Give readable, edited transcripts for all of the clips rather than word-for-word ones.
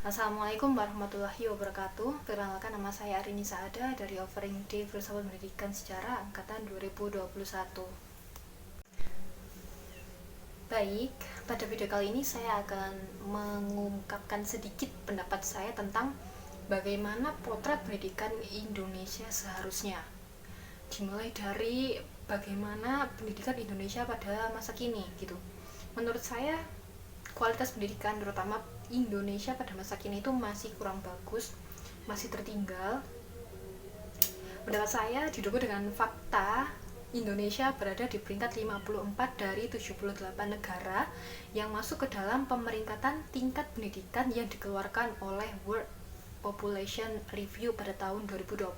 Assalamualaikum warahmatullahi wabarakatuh. Perkenalkan, nama saya Arini Saada dari Offering Day Filsafat Pendidikan Sejarah Angkatan 2021. Baik, pada video kali ini saya akan mengungkapkan sedikit pendapat saya tentang bagaimana potret pendidikan Indonesia seharusnya. Dimulai dari bagaimana pendidikan Indonesia pada masa kini gitu. Menurut saya, kualitas pendidikan terutama Indonesia pada masa kini itu masih kurang bagus, masih tertinggal. Pendapat saya didukung dengan fakta Indonesia berada di peringkat 54 dari 78 negara yang masuk ke dalam pemeringkatan tingkat pendidikan yang dikeluarkan oleh World Population Review pada tahun 2021.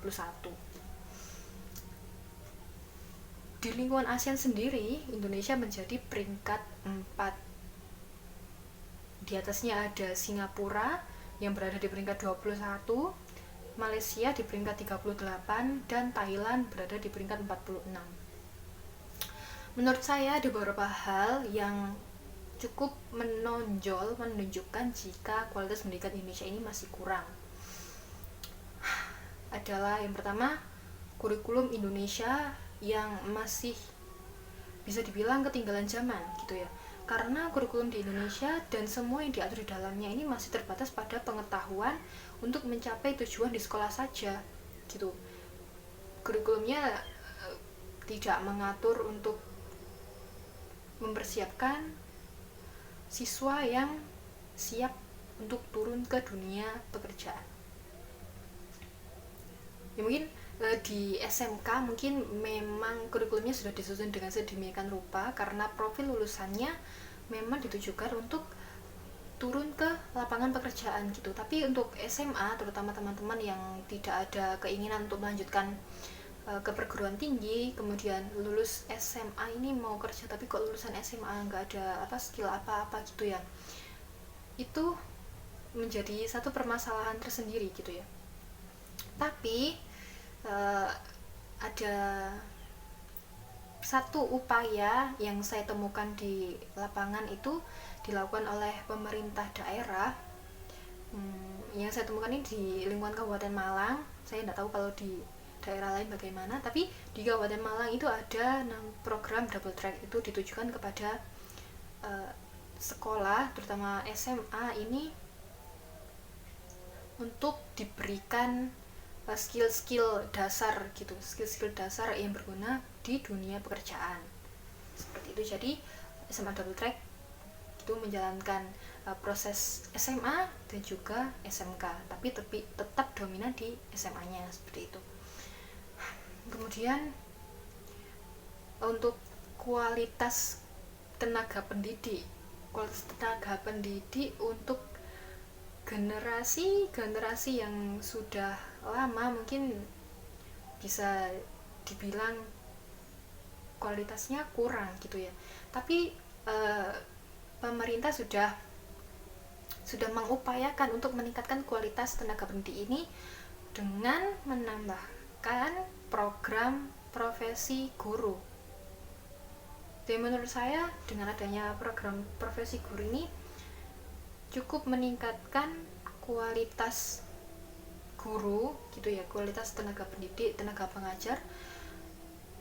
Di lingkungan ASEAN sendiri, Indonesia menjadi peringkat 4. Di atasnya ada Singapura yang berada di peringkat 21, Malaysia di peringkat 38, dan Thailand berada di peringkat 46. Menurut saya ada beberapa hal yang cukup menunjukkan jika kualitas pendidikan Indonesia ini masih kurang. Adalah yang pertama, kurikulum Indonesia yang masih bisa dibilang ketinggalan zaman gitu ya. Karena kurikulum di Indonesia dan semua yang diatur di dalamnya ini masih terbatas pada pengetahuan untuk mencapai tujuan di sekolah saja gitu. Kurikulumnya tidak mengatur untuk mempersiapkan siswa yang siap untuk turun ke dunia pekerjaan. Ya mungkin di SMK mungkin memang kurikulumnya sudah disusun dengan sedemikian rupa karena profil lulusannya memang ditujukan untuk turun ke lapangan pekerjaan gitu. Tapi untuk SMA, terutama teman-teman yang tidak ada keinginan untuk melanjutkan ke perguruan tinggi, kemudian lulus SMA ini mau kerja tapi kok lulusan SMA nggak ada skill apa-apa gitu ya, itu menjadi satu permasalahan tersendiri gitu ya. Tapi ada satu upaya yang saya temukan di lapangan itu dilakukan oleh pemerintah daerah. Yang saya temukan ini di lingkungan Kabupaten Malang. Saya tidak tahu kalau di daerah lain bagaimana, tapi di Kabupaten Malang itu ada program double track, itu ditujukan kepada sekolah terutama SMA ini untuk diberikan skill-skill dasar gitu, skill-skill dasar yang berguna di dunia pekerjaan seperti itu. Jadi SMA double track itu menjalankan proses SMA dan juga SMK, tapi tetap dominan di SMA-nya seperti itu. Kemudian untuk kualitas tenaga pendidik untuk generasi yang sudah lama mungkin bisa dibilang kualitasnya kurang gitu ya. Tapi pemerintah sudah mengupayakan untuk meningkatkan kualitas tenaga pendidik ini dengan menambahkan program profesi guru. Dan menurut saya dengan adanya program profesi guru ini cukup meningkatkan kualitas guru gitu ya, kualitas tenaga pendidik, tenaga pengajar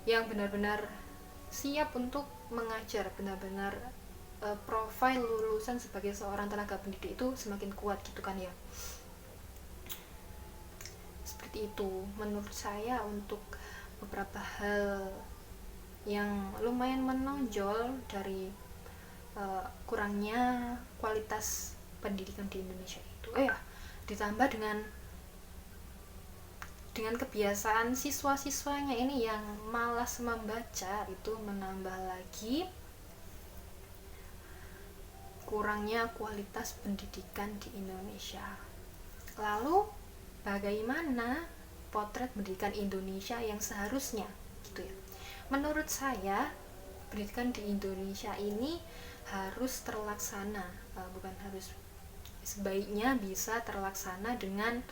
yang benar-benar siap untuk mengajar, benar-benar profil lulusan sebagai seorang tenaga pendidik itu semakin kuat gitu kan ya. Seperti itu menurut saya untuk beberapa hal yang lumayan menonjol dari kurangnya kualitas pendidikan di Indonesia itu. Ditambah dengan kebiasaan siswa-siswanya ini yang malas membaca, itu menambah lagi kurangnya kualitas pendidikan di Indonesia. Lalu bagaimana potret pendidikan Indonesia yang seharusnya gitu ya. Menurut saya pendidikan di Indonesia ini harus terlaksana, sebaiknya bisa terlaksana dengan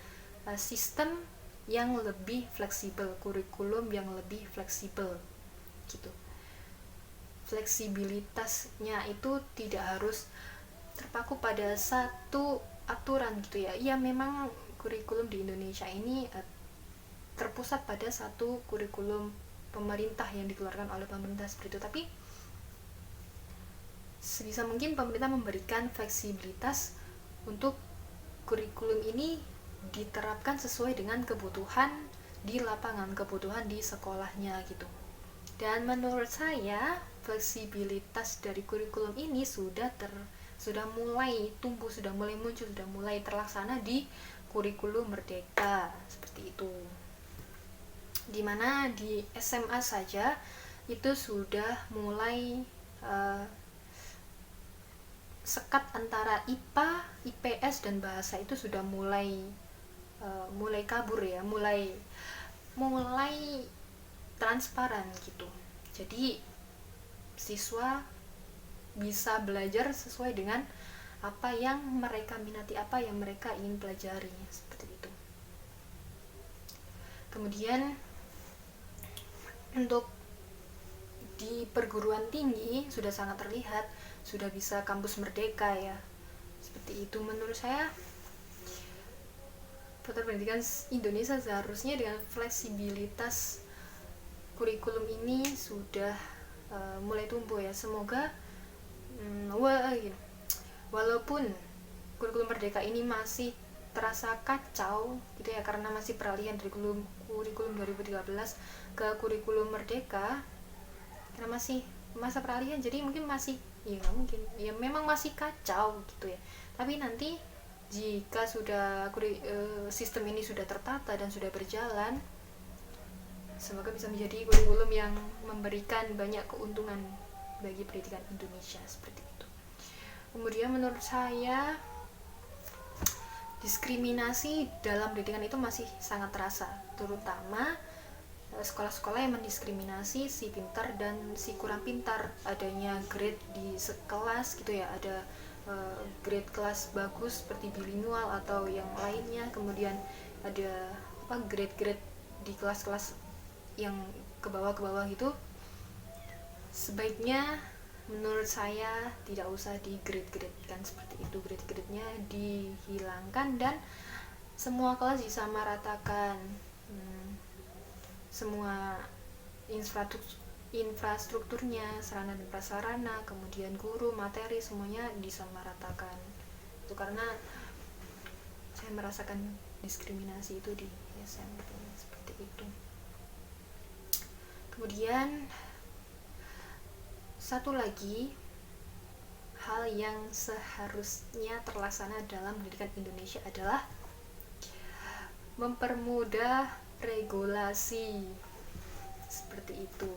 sistem yang lebih fleksibel, kurikulum yang lebih fleksibel gitu. Fleksibilitasnya itu tidak harus terpaku pada satu aturan gitu ya. Ya memang kurikulum di Indonesia ini terpusat pada satu kurikulum pemerintah yang dikeluarkan oleh pemerintah seperti itu, tapi sebisa mungkin pemerintah memberikan fleksibilitas untuk kurikulum ini diterapkan sesuai dengan kebutuhan di lapangan, kebutuhan di sekolahnya gitu. Dan menurut saya fleksibilitas dari kurikulum ini sudah mulai tumbuh, sudah mulai muncul, sudah mulai terlaksana di kurikulum Merdeka seperti itu. Dimana di SMA saja itu sudah mulai sekat antara IPA, IPS dan bahasa itu sudah mulai kabur ya, mulai transparan gitu. Jadi siswa bisa belajar sesuai dengan apa yang mereka minati, apa yang mereka ingin pelajari seperti itu. Kemudian untuk di perguruan tinggi sudah sangat terlihat, sudah bisa kampus merdeka ya, seperti itu. Menurut saya pendidikan Indonesia seharusnya dengan fleksibilitas kurikulum ini sudah mulai tumbuh ya. Semoga walaupun kurikulum merdeka ini masih terasa kacau gitu ya, karena masih peralihan dari kurikulum 2013 ke kurikulum merdeka, karena masih masa peralihan, jadi mungkin masih memang masih kacau gitu ya. Tapi nanti jika sudah sistem ini sudah tertata dan sudah berjalan, semoga bisa menjadi kurikulum yang memberikan banyak keuntungan bagi pendidikan Indonesia seperti itu. Kemudian menurut saya diskriminasi dalam pendidikan itu masih sangat terasa, terutama sekolah-sekolah yang mendiskriminasi si pintar dan si kurang pintar. Adanya grade di kelas gitu ya, ada grade kelas bagus seperti bilingual atau yang lainnya, kemudian ada grade-grade di kelas-kelas yang ke bawah gitu. Sebaiknya menurut saya tidak usah di grade-gradekan seperti itu, grade-gradenya dihilangkan dan semua kelas disamaratakan. Semua infrastrukturnya, sarana dan prasarana, kemudian guru, materi, semuanya disamaratakan. Itu karena saya merasakan diskriminasi itu di SMP seperti itu. Kemudian satu lagi hal yang seharusnya terlaksana dalam pendidikan Indonesia adalah mempermudah regulasi seperti itu,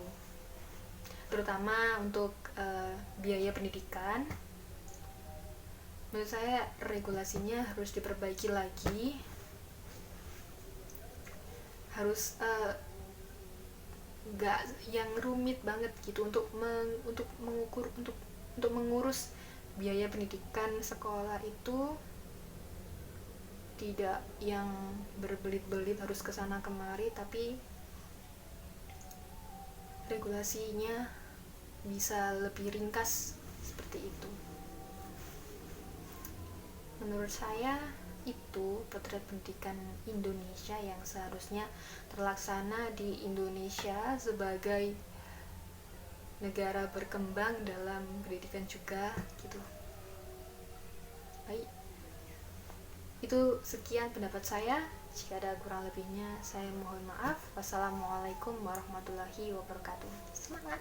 terutama untuk biaya pendidikan. Menurut saya regulasinya harus diperbaiki lagi, harus nggak yang rumit banget gitu untuk mengurus biaya pendidikan sekolah itu, tidak yang berbelit-belit harus kesana kemari, tapi regulasinya bisa lebih ringkas seperti itu. Menurut saya itu potret pendidikan Indonesia yang seharusnya terlaksana di Indonesia sebagai negara berkembang dalam pendidikan juga gitu. Baik, itu sekian pendapat saya. Jika ada kurang lebihnya saya mohon maaf. Wassalamualaikum warahmatullahi wabarakatuh. Semangat.